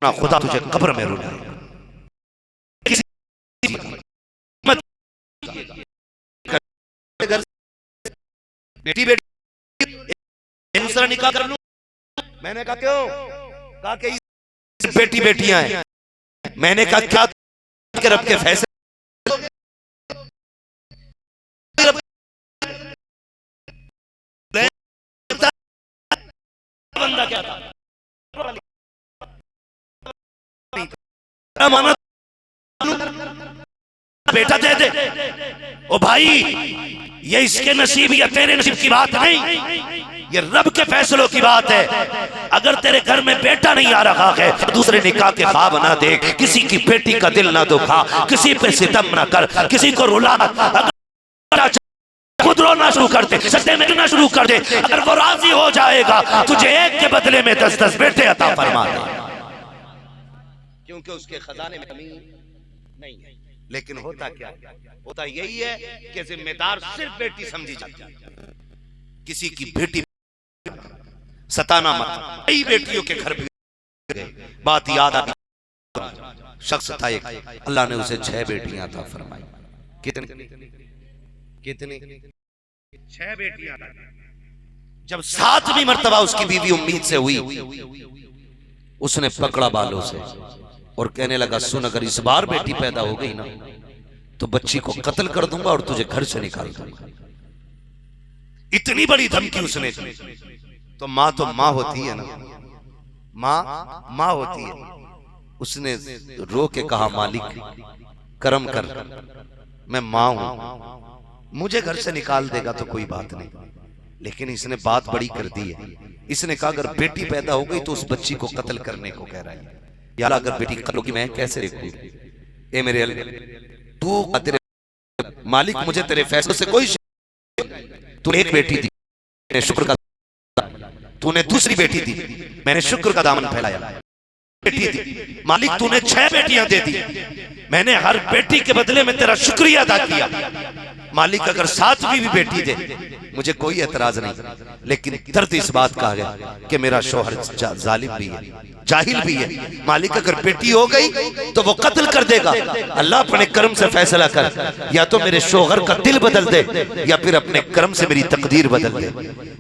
ना खुदा तुझे कब्र में रुलाए। बेटी बेटी दूसरा निकाह कर लूं। मैंने कहा क्यों? कहा कि बेटी बेटियां हैं। मैंने कहा क्या रब के फैसले बंदा क्या था माना बेटा दे दे। ओ भाई ये इसके नसीब या तेरे नसीब की बात नहीं, ये रब के फैसलों की बात है। अगर तेरे घर में बेटा नहीं आ रहा है दूसरे निकाह के ख्वाब ना देख, किसी की बेटी का दिल ना दुखा, किसी पे सितम ना कर, किसी को रुला, खुद रोना शुरू कर दे, सत्य में रोना शुरू कर दे। अगर वो राजी हो जाएगा तुझे एक के बदले में 10-10 बेटे अता फरमा दे, क्योंकि उसके खजाने में कमी नहीं है। लेकिन होता क्या है? होता यही है कि जिम्मेदार सिर्फ बेटी समझी जाती है। किसी की बेटी सताना मत। कई बेटियों के घर भी बात याद आती। शख्स था एक, अल्लाह ने उसे 6 बेटियां अता फरमाई। कितनी? 6 बेटियां। जब 7वीं मर्तबा उसकी बीवी उम्मीद से हुई, उसने पकड़ा बालों से और कहने लगा सुन, अगर इस बार बेटी पैदा हो गई ना तो बच्ची को कत्ल कर दूंगा और तुझे घर से निकाल दूंगा। इतनी बड़ी धमकी उसने दी। तो माँ होती है ना, माँ होती है। उसने रो के कहा मालिक करम कर, मैं माँ हूं, मुझे घर से निकाल देगा तो कोई बात नहीं, लेकिन इसने बात बड़ी कर दी है। इसने कहा अगर बेटी पैदा हो गई तो उस बच्ची को कत्ल करने को कह रहा है। यार अगर बेटी कत्ल होगी मैं कैसे देखूं? ए मेरे तू तेरे मालिक, मुझे तेरे फैसलों से कोई, तू एक बेटी दी मैंने शुक्र का, तूने दूसरी बेटी दी मैंने शुक्र का दामन फैलाया। बेटी दी मालिक, तूने 6 बेटियां दे दी, मैंने हर बेटी के बदले में तेरा शुक्रिया अदा किया। मालिक अगर 7वीं भी बेटी दे मुझे कोई एतराज नहीं, लेकिन दर्द इस बात का है कि मेरा शौहर जालिम भी है, जाहिल भी है। मालिक अगर बेटी हो गई तो वो कत्ल कर देगा। अल्लाह अपने कर्म से फैसला कर, या तो मेरे शौहर का दिल बदल दे या फिर अपने कर्म से मेरी तकदीर बदल दे,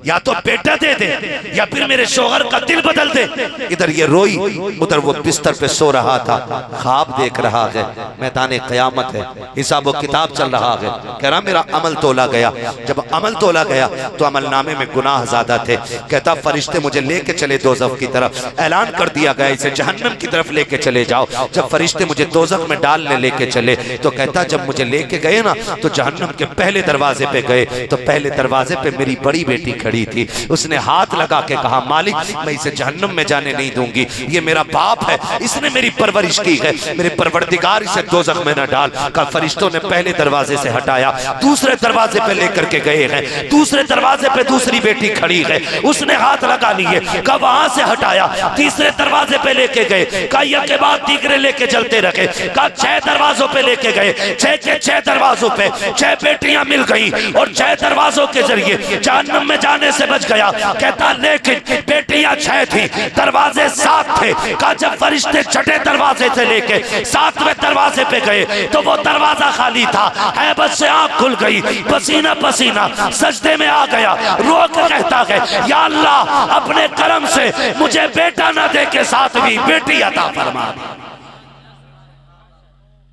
या तो बेटा दे दे या फिर मेरे शौहर का दिल बदल दे। इधर ये रोई, उधर वो बिस्तर पे सो रहा था, ख्वाब देख रहा है, मैदान क़यामत है, हिसाब किताब चल रहा है। कह रहा मेरा अमल तोला गया। जब अमल तोला गया तो अमल नामे में गुनाह ज्यादा थे। कहता फरिश्ते मुझे लेके चले दोज़ख की तरफ, ऐलान कर दिया गया इसे जहन्नम की तरफ लेके चले जाओ। जब फरिश्ते मुझे दोज़ख में डालने लेके चले तो कहता जब मुझे लेके गए ना तो जहन्नम के पहले दरवाजे पे गए तो पहले दरवाजे पे मेरी बड़ी बेटी खड़ी थी। उसने हाथ लगा के कहा मालिक मैं इसे जहन्नम में जाने नहीं दूंगी, ये मेरा बाप है, इसने मेरी परवरिश की है, मेरे परवरदिगार इसे दोज़ख में न डाल। का फरिश्तों ने पहले दरवाजे से हटाया, दूसरे दरवाजे पे लेकर के गए हैं, दूसरे दरवाजे पे दूसरी बेटी खड़ी है, उसने हाथ लगा लिए, का वहां से हटाया, तीसरे दरवाजे पे लेके गए, का एक के बाद तीसरे लेके चलते रखे, का 6 दरवाजों पे लेके गए, 6 के 6 दरवाजों पे 6 बेटियां मिल गई और 6 दरवाजों के जरिए जहन्नम में जाने से बच गया। कहता लेकिन बेटियां 6 थी, दरवाजे 7 थे। का जब फरिश्ते 6ठे दरवाजे से लेके 7वें दरवाजे पे गए तो वो दरवाजा खाली था। हैबत से आंख खुल गई, पसीना पसीना सजदे में आ गया, रो के कहता है या अल्लाह अपने करम से मुझे बेटा ना दे के 7वीं बेटी अता फरमा।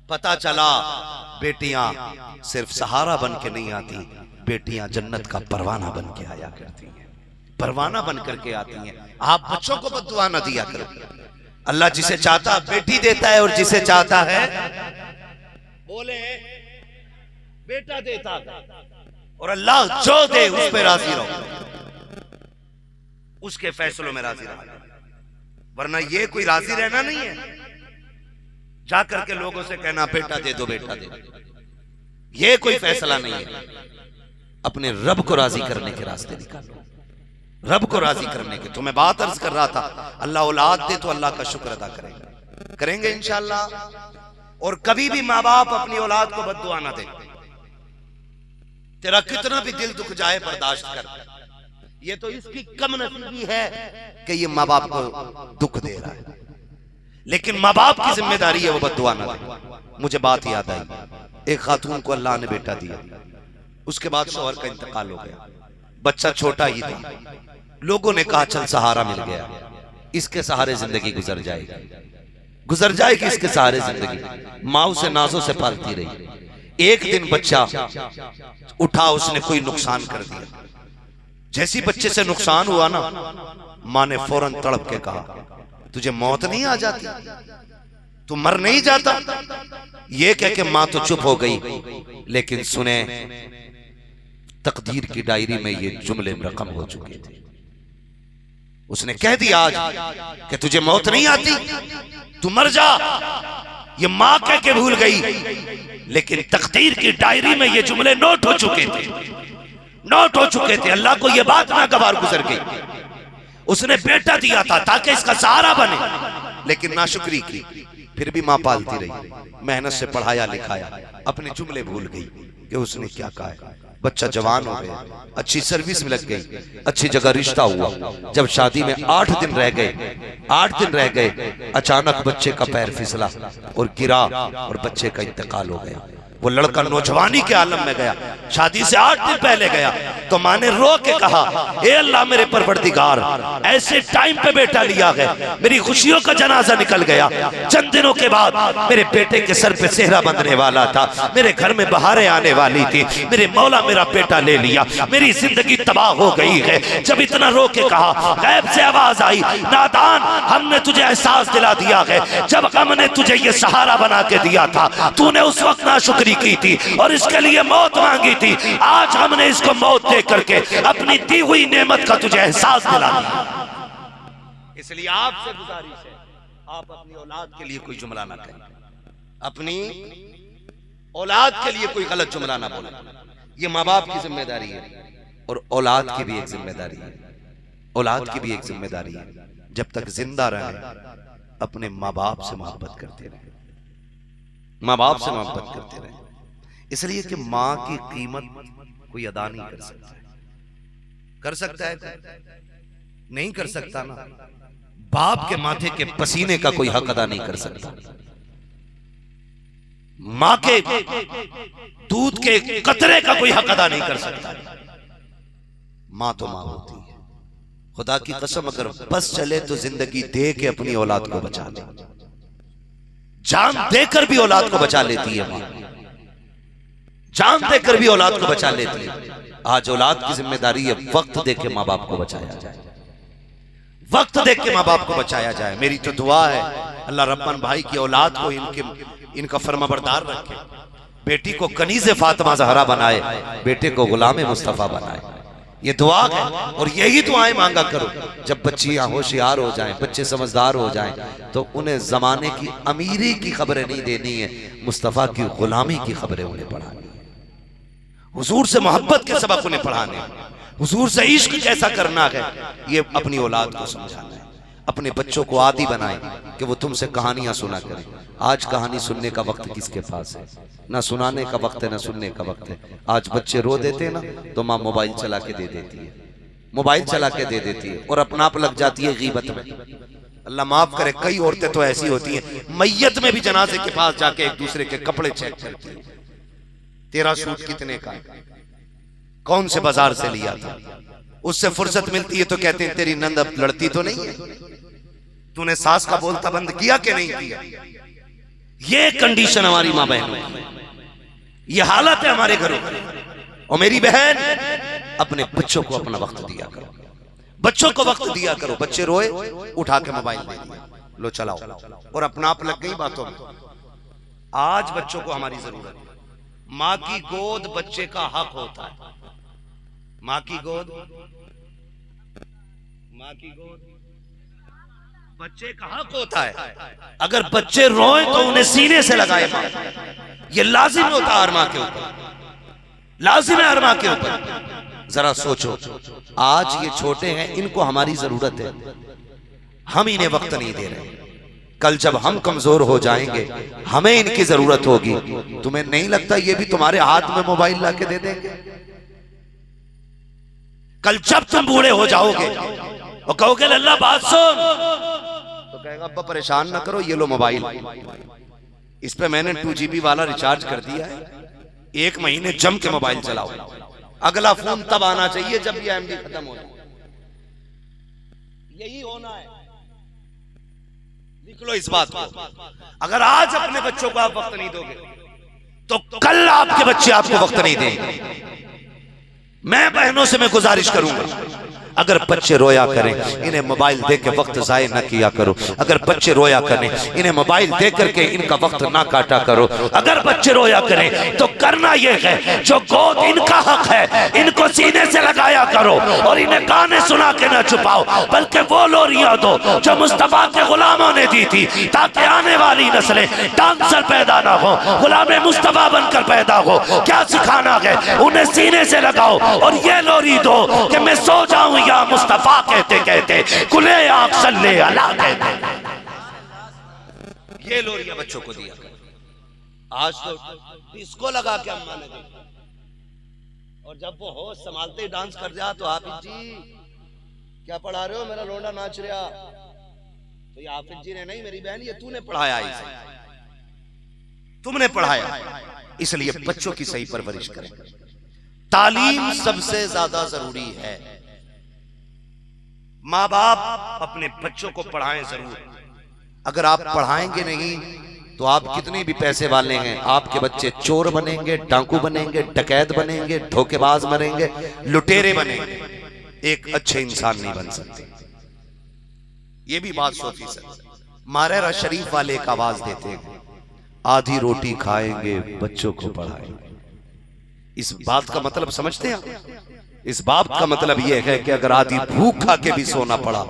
पता चला बेटियां सिर्फ सहारा बन के नहीं आती, बेटियां जन्नत का परवाना बन के आया करती हैं, परवाना बन करके आती हैं। आप बच्चों को बद्दुआ न दिया करो। अल्लाह जिसे चाहता बेटी देता है और जिसे चाहता है बोले बेटा देता है। और अल्लाह जो दे उस पे राजी रहो, उसके फैसलों में राजी रहो, वरना ये कोई राजी रहना नहीं है जा करके लोगों से कहना बेटा दे दो बेटा दे दो, ये कोई फैसला नहीं है। अपने रब को राजी करने के रास्ते निकालो, रब को राजी करने के। तो मैं बात अर्ज कर रहा था अल्लाह औलाद दे तो अल्लाह का शुक्र अदा करेंगे, करेंगे इंशाअल्लाह। और कभी भी माँ बाप अपनी औलाद को बद्दुआ ना दे। तेरा कितना भी दिल दुख जाए बर्दाश्त कर, ये तो इसकी कम नसीबी है कि ये माँ बाप को दुख दे रहा है। लेकिन माँ बाप की जिम्मेदारी है वो बद्दुआ ना दे। मुझे बात याद आई, एक खातून को अल्लाह ने बेटा दिया, उसके बाद शौहर का इंतकाल हो गया, बच्चा छोटा ही था। लोगों ने कहा चल सहारा मिल गया, इसके सहारे जिंदगी गुजर जाएगी इसके सहारे जिंदगी। माँ उसे नाजों से पालती रही। एक दिन बच्चा उठा, उसने कोई नुकसान कर दिया। जैसी बच्चे से नुकसान हुआ ना, माँ ने फौरन तड़प के कहा तुझे मौत नहीं आ जाती, तू मर नहीं जाता? ये कह के माँ तो चुप हो गई, लेकिन सुने तकदीर की डायरी में ये जुमले रकम हो चुके थे। उसने कह दिया आज कि तुझे मौत नहीं आती, तू मर जा। ये माँ कह के भूल गई, लेकिन तकदीर की डायरी में ये जुमले नोट हो चुके थे। अल्लाह को ये बात ना गवार गुजर गई। उसने बेटा दिया था ताकि इसका सहारा बने, लेकिन नाशुक्री की। फिर भी माँ पालती रही, मेहनत से पढ़ाया लिखाया, अपने जुमले भूल गई कि उसने क्या कहा है। बच्चा जवान हो गया, अच्छी सर्विस में लग गई, अच्छी जगह रिश्ता हुआ। जब शादी में 8 दिन रह गए, अचानक बच्चे का पैर फिसला और गिरा और बच्चे का इंतकाल हो गया। वो लड़का नौजवानी के आलम में गया, शादी से 8 दिन पहले गया। तो माँ ने रो के कहा ए अल्लाह मेरे परवरदिगार, ऐसे टाइम पे बेटा लिया है, मेरी खुशियों का जनाजा निकल गया। चंद दिनों के बाद मेरे बेटे के सर पे सेहरा बंधने वाला था, मेरे घर में बहारें आने वाली थी, मेरे मौला मेरा बेटा ले लिया, मेरी जिंदगी तबाह हो गई है। जब इतना रो के कहा, गैब से आवाज आई, नादान हमने तुझे एहसास दिला दिया है, जब हमने तुझे ये सहारा बना के दिया था, तूने उस वक्त नाशुक्री की थी और इसके लिए मौत मांगी थी। आज हमने इसको मौत दे करके अपनी दी हुई नेमत का तुझे एहसास दिला दिया। इसलिए आपसे गुजारिश है, आप अपनी औलाद के लिए कोई जुमला ना कहें, अपनी औलाद के लिए कोई गलत जुमला ना बोले। ये माँ बाप की जिम्मेदारी है और औलाद की भी एक जिम्मेदारी है। औलाद की भी एक जिम्मेदारी है, जब तक जिंदा रहे अपने माँ बाप से मोहब्बत करते रहे, माँ बाप से मोहब्बत करते रहे। इसलिए कि माँ की कीमत कोई अदा नहीं कर सकता है। कर सकता है? नहीं कर सकता ना। बाप के माथे के पसीने का कोई हक अदा नहीं कर सकता। माँ के दूध के कतरे का कोई हक अदा नहीं कर सकता। माँ तो माँ होती है। खुदा की कसम, अगर बस चले तो जिंदगी दे के अपनी औलाद को बचा ले, जान देकर भी औलाद को बचा लेती है माँ, जान देकर भी औलाद को बचा लेती है। आज औलाद की जिम्मेदारी है वक्त दे के माँ बाप को बचाया जाए, वक्त दे के माँ बाप को बचाया जाए। मेरी तो दुआ है अल्लाह रब्बान भाई की औलाद को इनका फर्माबरदार रखे, बेटी को कनीज़े फातिमा ज़हरा बनाए, बेटे को गुलाम मुस्तफ़ा बनाए। ये दुआ है और यही दुआएं मांगा करो। जब बच्चियां होशियार हो जाएं, बच्चे समझदार हो जाएं, तो उन्हें जमाने की अमीरी की खबरें नहीं देनी है, मुस्तफ़ा की गुलामी की खबरें उन्हें पढ़ानी है, हुजूर से मोहब्बत के सबक उन्हें पढ़ाने हैं, हुजूर से इश्क कैसा करना है ये अपनी औलाद को समझाना है। अपने बच्चों को आदी बनाएं कि वो तुमसे कहानियां सुना करें। आज कहानी सुनने का वक्त किसके पास है? ना सुनाने का वक्त है ना सुनने का वक्त है। आज बच्चे रो देते हैं ना तो माँ मोबाइल चला के दे देती है, मोबाइल चला के दे देती है और अपना आप लग जाती है गीबत में। अल्लाह माफ करे, कई औरतें तो ऐसी होती हैं मैयत में भी जनाजे के पास जाके एक दूसरे के कपड़े चेक करती है, तेरा सूट कितने का है, कौन से बाजार से लिया था। उससे फुर्सत मिलती है तो कहते हैं तेरी नंद अब लड़ती तो नहीं है, तूने सास का बोलता बंद किया कि नहीं किया। ये कंडीशन हमारी माँ बहनों की, ये हालत है हमारे घरों की। और मेरी बहन, अपने बच्चों को अपना वक्त दिया करो, बच्चों को वक्त दिया करो। बच्चे रोए, उठा के मोबाइल दे दिया, लो चलाओ, और अपना आप लग गई बातों में। आज बच्चों को हमारी जरूरत है। माँ की गोद बच्चे का हक होता है, माँ की गोद, माँ की गोद बच्चे का हक होता है। अगर बच्चे रोए तो उन्हें सीने से लगाए माँ, ये लाजिम होता है हर माँ के ऊपर, लाजिम है हर माँ के ऊपर। जरा सोचो, आज ये छोटे हैं, इनको हमारी जरूरत है, हम इन्हें वक्त नहीं दे रहे। कल जब हम कमजोर हो जाएंगे हमें इनकी जरूरत होगी। तुम्हें नहीं लगता ये भी तुम्हारे हाथ में मोबाइल लाके दे देंगे? कल जब तुम बूढ़े हो जाओगे और कहोगे अल्लाह बात सुन, तो कहेगा अब्बा परेशान ना करो, ये लो मोबाइल, इस पे मैंने 2 GB वाला रिचार्ज कर दिया है, 1 महीने जम के मोबाइल चलाओ, अगला फोन तब आना चाहिए जब ये MB खत्म हो जाए। यही होना है, लिख लो इस बात को। अगर आज अपने बच्चों को आप वक्त नहीं दोगे तो कल आपके बच्चे आपको वक्त नहीं देंगे। मैं बहनों से मैं गुजारिश करूंगा, अगर बच्चे रोया करें इन्हें मोबाइल दे के वक्त जाए न किया करो। अगर बच्चे रोया करें इन्हें मोबाइल दे करके इनका वक्त ना काटा करो। अगर बच्चे रोया करें तो करना यह है, जो गोद इनका हक है इनको सीने से लगाया करो और इन्हें गाने सुना के ना छुपाओ, बल्कि वो लोरियां दो जो मुस्तफा के गुलामों ने दी थी, ताकि आने वाली नस्लें डांसर पैदा ना हो, गुलाम मुस्तफा बनकर पैदा हो। क्या सिखाना है उन्हें, सीने से लगाओ और ये लोरी दो कि मैं सो जाऊं या मुस्तफा कहते कहते कुले आँख सल्ले अला कहते। ये लोरियां बच्चों को दिया। आज तो डिस्को लगा के अम्मा ने दी, और जब वो होश संभालते ही डांस कर जा तो हाफिज जी क्या पढ़ा रहे हो, मेरा लोंडा नाच रहा। तो ये हाफिज जी ने नहीं, मेरी बहन ये तूने पढ़ाया, इसे तुमने पढ़ाया। इसलिए बच्चों की सही परवरिश करें। तालीम सबसे ज्यादा जरूरी है। माँ बाप अपने बच्चों को पढ़ाएं जरूर। अगर आप पढ़ाएंगे नहीं तो आप कितने भी पैसे वाले हैं, आपके बच्चे चोर बनेंगे, डाकू बनेंगे, डकैत बनेंगे, धोखेबाज बनेंगे, लुटेरे बनेंगे, एक अच्छे इंसान नहीं बन सकते। ये भी बात सोची सर। मारेरा शरीफ वाले एक आवाज देते हैं, आधी रोटी खाएंगे बच्चों को पढ़ाएंगे। इस बात का मतलब समझते हैं? इस बात का मतलब यह है कि अगर आधी भूख खा के भी सोना पड़ा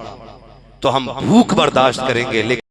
तो हम भूख बर्दाश्त करेंगे, लेकिन